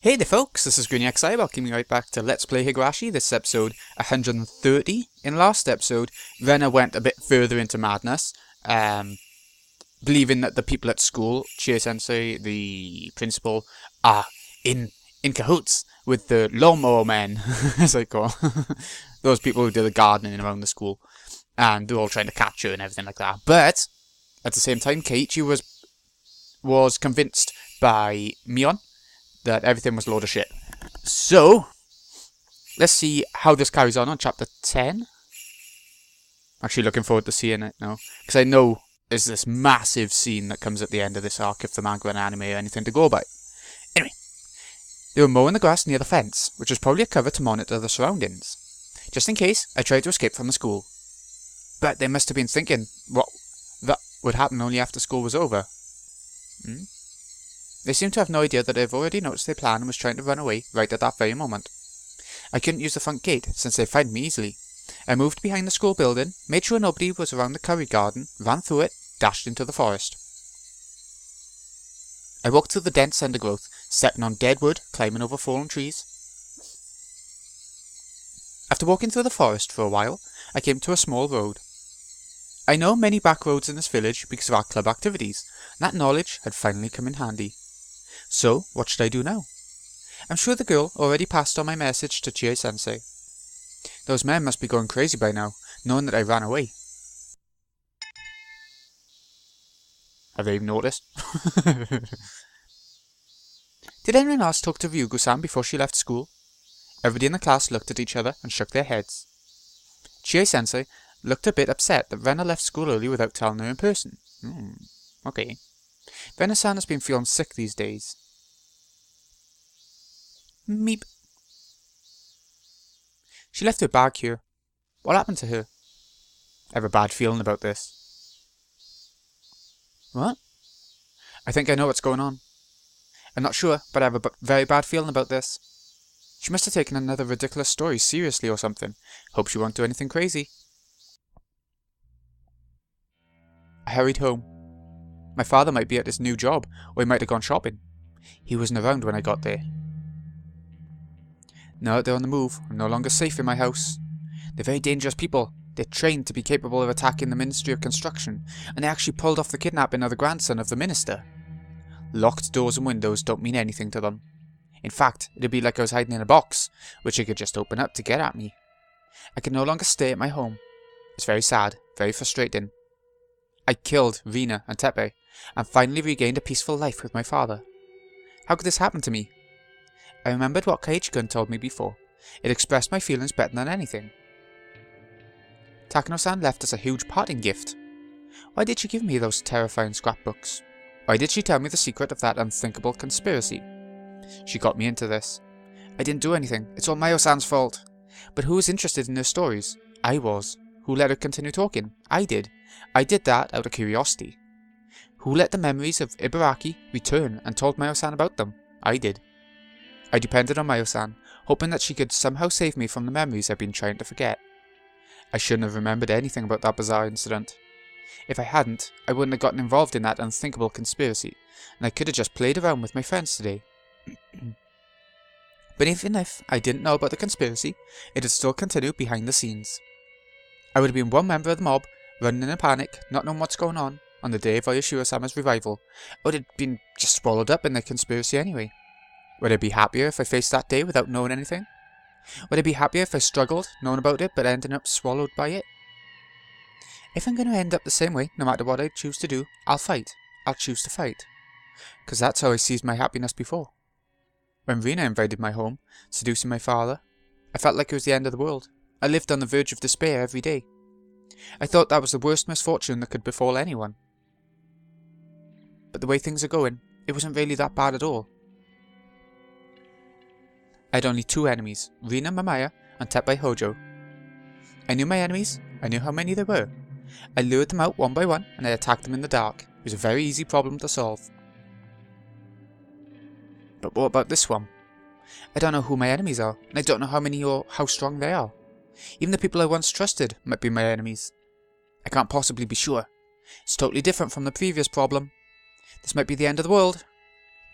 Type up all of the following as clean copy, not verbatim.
Hey there folks, this is GreenXI, welcoming you right back to Let's Play Higurashi. This is episode 130. In last episode, Rena went a bit further into madness, believing that the people at school, Chie-sensei, the principal, are in cahoots with the lawnmower men, as I call those people who do the gardening around the school, and they're all trying to catch her and everything like that. But, at the same time, Keiichi was convinced by Mion that everything was a load of shit. So, let's see how this carries on chapter 10. Actually looking forward to seeing it now, because I know there's this massive scene that comes at the end of this arc if the manga and anime are anything to go by. Anyway, they were mowing the grass near the fence, which was probably a cover to monitor the surroundings, just in case I tried to escape from the school. But they must have been thinking what that would happen only after school was over. They seemed to have no idea that they've already noticed their plan and was trying to run away right at that very moment. I couldn't use the front gate, since they'd find me easily. I moved behind the school building, made sure nobody was around the curry garden, ran through it, dashed into the forest. I walked through the dense undergrowth, stepping on dead wood, climbing over fallen trees. After walking through the forest for a while, I came to a small road. I know many back roads in this village because of our club activities, and that knowledge had finally come in handy. So, what should I do now? I'm sure the girl already passed on my message to Chie-sensei. Those men must be going crazy by now, knowing that I ran away. Have they even noticed? Did anyone else talk to Ryugu-san before she left school? Everybody in the class looked at each other and shook their heads. Chie-sensei looked a bit upset that Rena left school early without telling her in person. Okay. Rena-san has been feeling sick these days. Meep. She left her bag here. What happened to her? I have a bad feeling about this. What? I think I know what's going on. I'm not sure, but I have a very bad feeling about this. She must have taken another ridiculous story seriously or something. Hope she won't do anything crazy. I hurried home. My father might be at his new job, or he might have gone shopping. He wasn't around when I got there. No, they're on the move. I'm no longer safe in my house. They're very dangerous people. They're trained to be capable of attacking the Ministry of Construction, and they actually pulled off the kidnapping of the grandson of the minister. Locked doors and windows don't mean anything to them. In fact, it'd be like I was hiding in a box, which I could just open up to get at me. I can no longer stay at my home. It's very sad, very frustrating. I killed Rena and Teppei, and finally regained a peaceful life with my father. How could this happen to me? I remembered what Keiichi-kun told me before. It expressed my feelings better than anything. Takano-san left us a huge parting gift. Why did she give me those terrifying scrapbooks? Why did she tell me the secret of that unthinkable conspiracy? She got me into this. I didn't do anything. It's all Mayo-san's fault. But who was interested in her stories? I was. Who let her continue talking? I did. I did that out of curiosity. Who let the memories of Ibaraki return and told Mayo-san about them? I did. I depended on Mayo-san, hoping that she could somehow save me from the memories I've been trying to forget. I shouldn't have remembered anything about that bizarre incident. If I hadn't, I wouldn't have gotten involved in that unthinkable conspiracy, and I could have just played around with my friends today. But even if I didn't know about the conspiracy, it had still continued behind the scenes. I would have been one member of the mob, running in a panic, not knowing what's going on the day of Oyashiro-sama's revival. I would have been just swallowed up in the conspiracy anyway. Would I be happier if I faced that day without knowing anything? Would I be happier if I struggled, knowing about it, but ending up swallowed by it? If I'm going to end up the same way, no matter what I choose to do, I'll fight. I'll choose to fight. Because that's how I seized my happiness before. When Rena invaded my home, seducing my father, I felt like it was the end of the world. I lived on the verge of despair every day. I thought that was the worst misfortune that could befall anyone. But the way things are going, it wasn't really that bad at all. I had only two enemies, Rena Mamaya and Teppei Hojo. I knew my enemies, I knew how many there were. I lured them out one by one and I attacked them in the dark. It was a very easy problem to solve. But what about this one? I don't know who my enemies are, and I don't know how many or how strong they are. Even the people I once trusted might be my enemies. I can't possibly be sure. It's totally different from the previous problem. This might be the end of the world.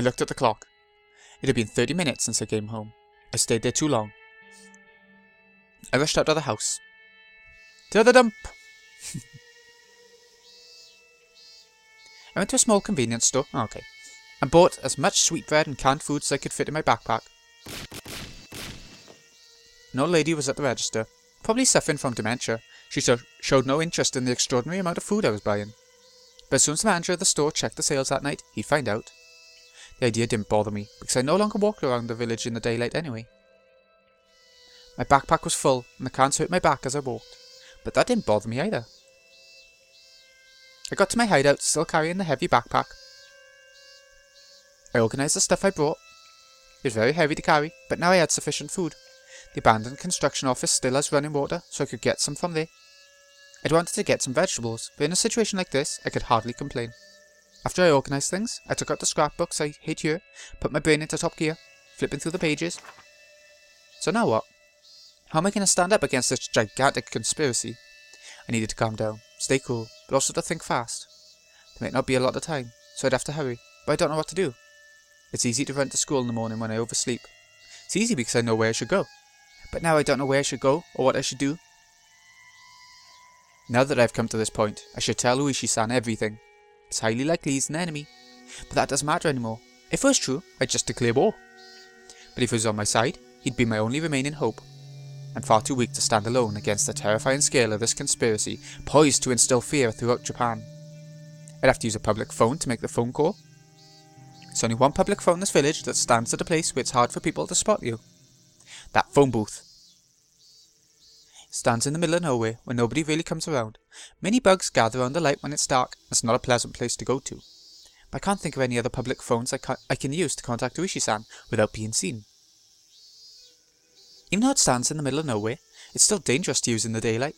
I looked at the clock. It had been 30 minutes since I came home. I stayed there too long. I rushed out of the house. To the dump! I went to a small convenience store, and bought as much sweetbread and canned food as I could fit in my backpack. An old lady was at the register, probably suffering from dementia. She showed no interest in the extraordinary amount of food I was buying. But as soon as the manager of the store checked the sales that night, he'd find out. The idea didn't bother me, because I no longer walked around the village in the daylight anyway. My backpack was full, and the cans hurt my back as I walked, but that didn't bother me either. I got to my hideout, still carrying the heavy backpack. I organised the stuff I brought. It was very heavy to carry, but now I had sufficient food. The abandoned construction office still has running water, so I could get some from there. I'd wanted to get some vegetables, but in a situation like this, I could hardly complain. After I organised things, I took out the scrapbooks I hid here, put my brain into top gear, flipping through the pages. So now what? How am I going to stand up against this gigantic conspiracy? I needed to calm down, stay cool, but also to think fast. There might not be a lot of time, so I'd have to hurry, but I don't know what to do. It's easy to run to school in the morning when I oversleep. It's easy because I know where I should go. But now I don't know where I should go, or what I should do. Now that I've come to this point, I should tell Uishi-san everything. It's highly likely he's an enemy. But that doesn't matter anymore. If it was true, I'd just declare war. But if he was on my side, he'd be my only remaining hope. I'm far too weak to stand alone against the terrifying scale of this conspiracy, poised to instill fear throughout Japan. I'd have to use a public phone to make the phone call. There's only one public phone in this village that stands at a place where it's hard for people to spot you. That phone booth. It stands in the middle of nowhere where nobody really comes around. Many bugs gather around the light when it's dark. It's not a pleasant place to go to. But I can't think of any other public phones I can use to contact Uishi-san without being seen. Even though it stands in the middle of nowhere, it's still dangerous to use in the daylight.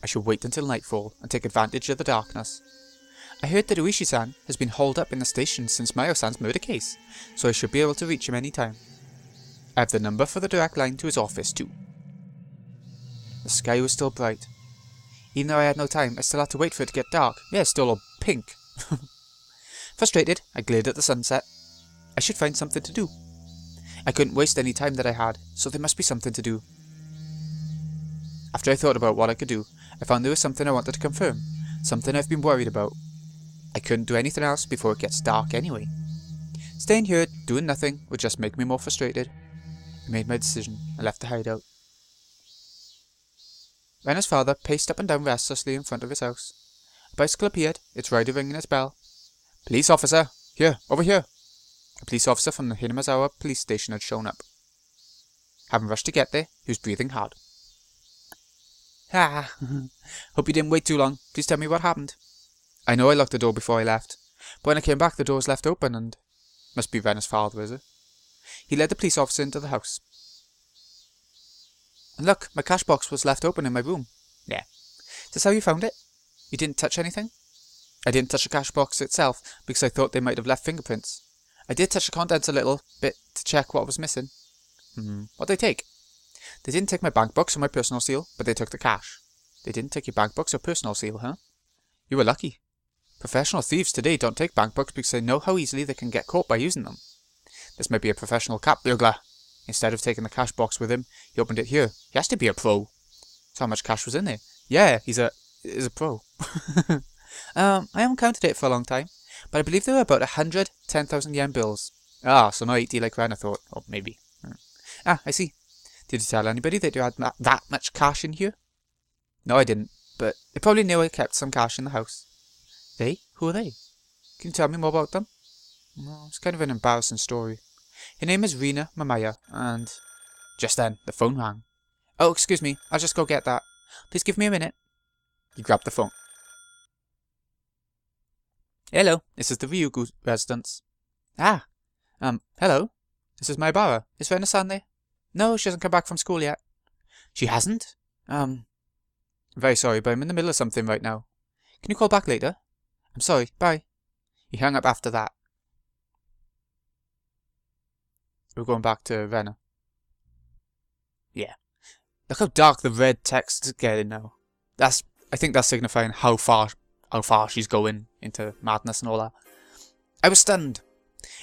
I should wait until nightfall and take advantage of the darkness. I heard that Uishi-san has been holed up in the station since Mayo-san's murder case, so I should be able to reach him any time. I have the number for the direct line to his office too. The sky was still bright. Even though I had no time, I still had to wait for it to get dark. Yeah, it's still all pink. Frustrated, I glared at the sunset. I should find something to do. I couldn't waste any time that I had, so there must be something to do. After I thought about what I could do, I found there was something I wanted to confirm, something I've been worried about. I couldn't do anything else before it gets dark anyway. Staying here, doing nothing, would just make me more frustrated. I made my decision. I left the hideout. Rena's father paced up and down restlessly in front of his house. A bicycle appeared, its rider ringing its bell. "Police officer! Here, over here!" A police officer from the Hinamazawa police station had shown up. Having rushed to get there, he was breathing hard. "Ah, hope you didn't wait too long. Please tell me what happened." "I know I locked the door before I left, but when I came back the door was left open and..." "Must be Rena's father, is it?" He led the police officer into the house. "And look, my cash box was left open in my room." "Yeah. Is this how you found it? You didn't touch anything?" "I didn't touch the cash box itself because I thought they might have left fingerprints. I did touch the contents a little bit to check what was missing." "What'd they take?" "They didn't take my bank box or my personal seal, but they took the cash." "They didn't take your bank box or personal seal, huh?" "You were lucky. Professional thieves today don't take bank books because they know how easily they can get caught by using them. This might be a professional cat burglar. Instead of taking the cash box with him, he opened it here. He has to be a pro." "So how much cash was in there?" "Yeah, he's a pro." I haven't counted it for a long time, but I believe there were about 100 10,000 yen bills. Ah, so not 80 like Rena thought. Or maybe. Ah, I see. Did you tell anybody that you had that much cash in here?" "No, I didn't, but they probably knew I kept some cash in the house." "They? Who are they? Can you tell me more about them?" "No, it's kind of an embarrassing story. Her name is Rena Mamaya, and..." Just then, the phone rang. "Oh, excuse me, I'll just go get that. Please give me a minute." He grabbed the phone. "Hello, this is the Ryugu residence." "Ah, hello. This is Maibara. Is Rena-san there?" "No, she hasn't come back from school yet." "She hasn't? Very sorry, but I'm in the middle of something right now. Can you call back later?" "I'm sorry, bye." He hung up after that. We're going back to Rena. Yeah. Look how dark the red text is getting now. I think that's signifying how far she's going into madness and all that. I was stunned.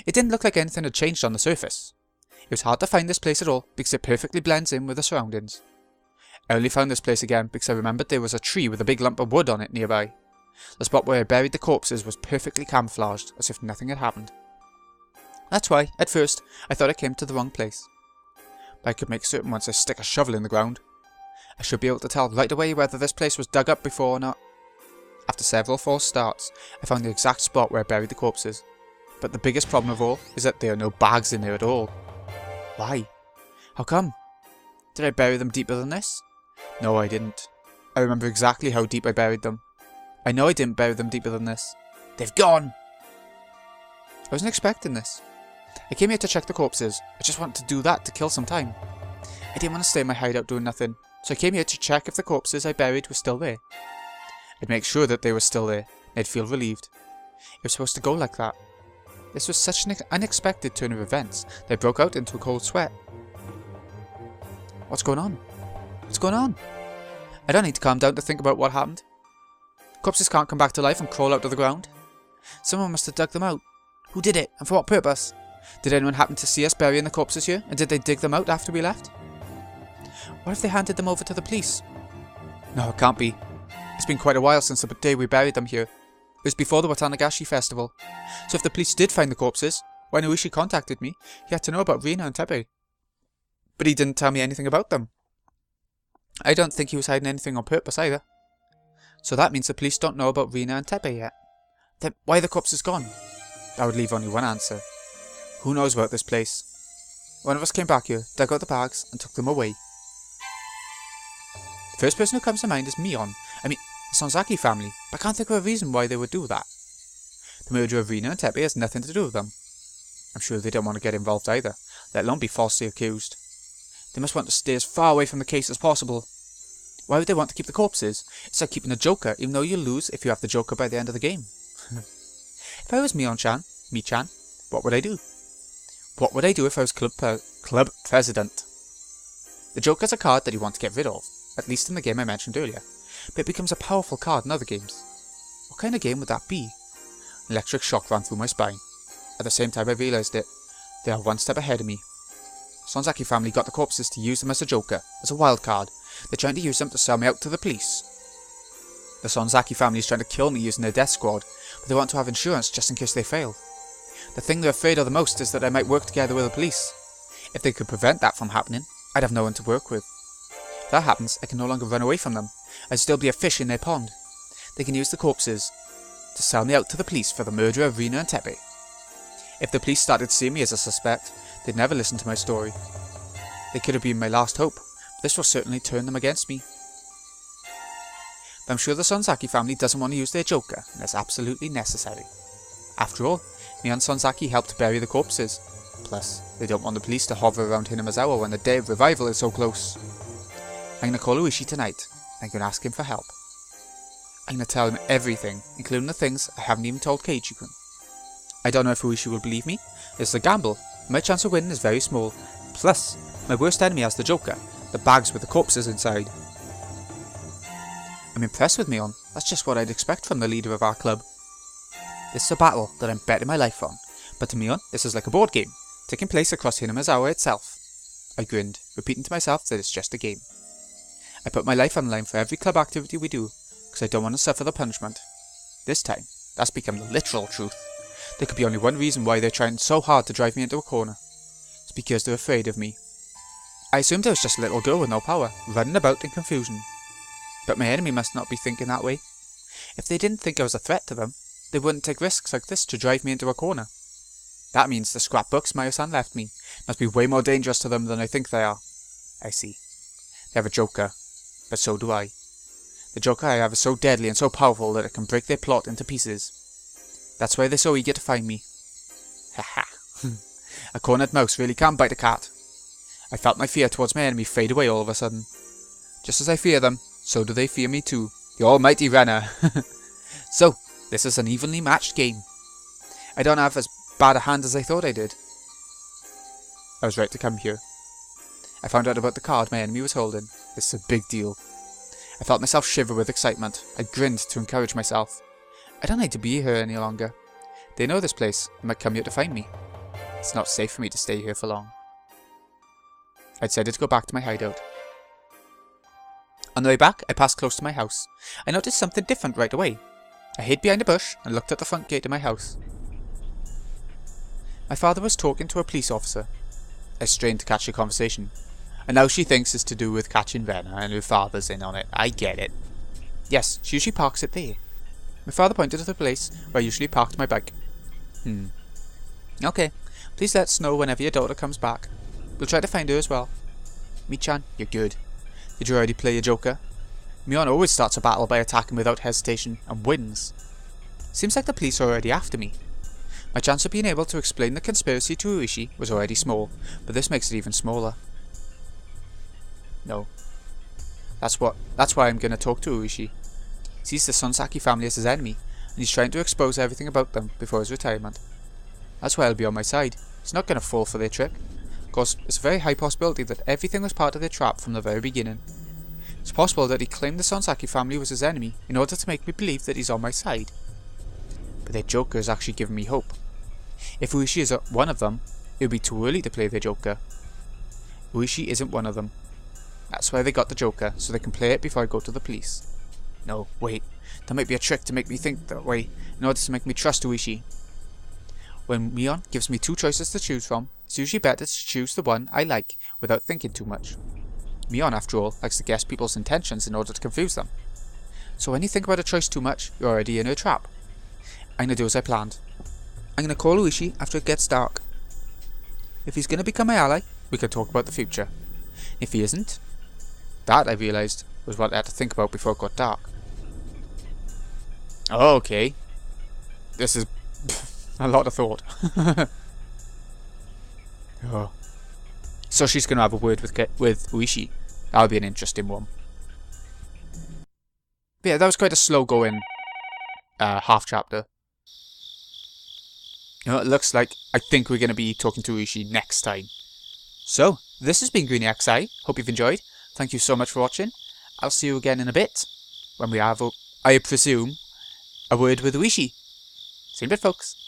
It didn't look like anything had changed on the surface. It was hard to find this place at all because it perfectly blends in with the surroundings. I only found this place again because I remembered there was a tree with a big lump of wood on it nearby. The spot where I buried the corpses was perfectly camouflaged, as if nothing had happened. That's why, at first, I thought I came to the wrong place. But I could make certain once I stick a shovel in the ground. I should be able to tell right away whether this place was dug up before or not. After several false starts, I found the exact spot where I buried the corpses. But the biggest problem of all is that there are no bags in there at all. Why? How come? Did I bury them deeper than this? No, I didn't. I remember exactly how deep I buried them. I know I didn't bury them deeper than this. They've gone! I wasn't expecting this. I came here to check the corpses. I just wanted to do that to kill some time. I didn't want to stay in my hideout doing nothing, so I came here to check if the corpses I buried were still there. I'd make sure that they were still there, and I'd feel relieved. It was supposed to go like that. This was such an unexpected turn of events that I broke out into a cold sweat. What's going on? What's going on? I don't need to calm down to think about what happened. Corpses can't come back to life and crawl out of the ground. Someone must have dug them out. Who did it, and for what purpose? Did anyone happen to see us burying the corpses here, and did they dig them out after we left? What if they handed them over to the police? No, it can't be. It's been quite a while since the day we buried them here. It was before the Higurashi festival. So if the police did find the corpses, when Higurashi contacted me, he had to know about Rena and Tepe. But he didn't tell me anything about them. I don't think he was hiding anything on purpose either. So that means the police don't know about Rena and Tepe yet. Then why are the corpses gone? That would leave only one answer. Who knows about this place? One of us came back here, dug out the bags, and took them away. The first person who comes to mind is Mion. The Sonozaki family, but I can't think of a reason why they would do that. The murder of Rena and Tepe has nothing to do with them. I'm sure they don't want to get involved either, let alone be falsely accused. They must want to stay as far away from the case as possible. Why would they want to keep the corpses? It's like keeping a joker, even though you lose if you have the joker by the end of the game. If I was Mi-chan, what would I do? What would I do if I was club president? The joker's a card that you want to get rid of, at least in the game I mentioned earlier, but it becomes a powerful card in other games. What kind of game would that be? An electric shock ran through my spine. At the same time I realised it. They are one step ahead of me. Sonozaki family got the corpses to use them as a joker, as a wild card. They're trying to use them to sell me out to the police. The Sonozaki family is trying to kill me using their death squad, but they want to have insurance just in case they fail. The thing they're afraid of the most is that I might work together with the police. If they could prevent that from happening, I'd have no one to work with. If that happens, I can no longer run away from them. I'd still be a fish in their pond. They can use the corpses to sell me out to the police for the murder of Rena and Tepe. If the police started seeing me as a suspect, they'd never listen to my story. They could have been my last hope, but this will certainly turn them against me. But I'm sure the Sonozaki family doesn't want to use their joker, and it's absolutely necessary. After all, me and Sonozaki helped bury the corpses. Plus, they don't want the police to hover around Hinamizawa when the day of revival is so close. I'm gonna call Higurashi tonight, and I'm gonna ask him for help. I'm gonna tell him everything, including the things I haven't even told Keiichi-kun. I don't know if Higurashi will believe me. It's a gamble. My chance of winning is very small. Plus, my worst enemy has the joker, the bags with the corpses inside. I'm impressed with Mion. That's just what I'd expect from the leader of our club. This is a battle that I'm betting my life on, but to Mion, this is like a board game, taking place across Hinamizawa itself. I grinned, repeating to myself that it's just a game. I put my life on the line for every club activity we do, because I don't want to suffer the punishment. This time, that's become the literal truth. There could be only one reason why they're trying so hard to drive me into a corner. It's because they're afraid of me. I assumed I was just a little girl with no power, running about in confusion. But my enemy must not be thinking that way. If they didn't think I was a threat to them, they wouldn't take risks like this to drive me into a corner. That means the scrapbooks Mayo-san left me must be way more dangerous to them than I think they are. I see. They have a joker, but so do I. The joker I have is so deadly and so powerful that it can break their plot into pieces. That's why they're so eager to find me. Haha. A cornered mouse really can bite a cat. I felt my fear towards my enemy fade away all of a sudden. Just as I fear them, so do they fear me too. The almighty Rena. So, this is an evenly matched game. I don't have as bad a hand as I thought I did. I was right to come here. I found out about the card my enemy was holding. This is a big deal. I felt myself shiver with excitement. I grinned to encourage myself. I don't need to be here any longer. They know this place and might come here to find me. It's not safe for me to stay here for long. I decided to go back to my hideout. On the way back, I passed close to my house. I noticed something different right away. I hid behind a bush and looked at the front gate of my house. My father was talking to a police officer. I strained to catch the conversation. And now she thinks it's to do with catching Rena and her father's in on it. I get it. Yes, she usually parks it there. My father pointed to the place where I usually parked my bike. Okay, please let us know whenever your daughter comes back. We'll try to find her as well. Mi-chan, you're good. Did you already play your joker? Mion always starts a battle by attacking without hesitation and wins. Seems like the police are already after me. My chance of being able to explain the conspiracy to Uishi was already small, but this makes it even smaller. No. That's why I'm gonna talk to Uishi. He sees the Sonozaki family as his enemy, and he's trying to expose everything about them before his retirement. That's why I'll be on my side. He's not gonna fall for their trick. Of course, it's a very high possibility that everything was part of their trap from the very beginning. It's possible that he claimed the Sonozaki family was his enemy in order to make me believe that he's on my side. But their joker has actually given me hope. If Uishi is one of them, it would be too early to play their joker. Uishi isn't one of them. That's why they got the joker, so they can play it before I go to the police. No, wait. That might be a trick to make me think that way, in order to make me trust Uishi. When Mion gives me two choices to choose from, it's usually better to choose the one I like without thinking too much. Mion, after all, likes to guess people's intentions in order to confuse them. So when you think about a choice too much, you're already in her trap. I'm gonna do as I planned. I'm gonna call Uishi after it gets dark. If he's gonna become my ally, we can talk about the future. If he isn't, that, I realised, was what I had to think about before it got dark. Oh, okay. This is a lot of thought. Oh. So she's going to have a word with Uishi. That'll be an interesting one. But yeah, that was quite a slow going half chapter. You know, it looks like I think we're going to be talking to Uishi next time. So, this has been Greeny XI. Hope you've enjoyed. Thank you so much for watching. I'll see you again in a bit, when we have, I presume, a word with Uishi. See you in a bit, folks.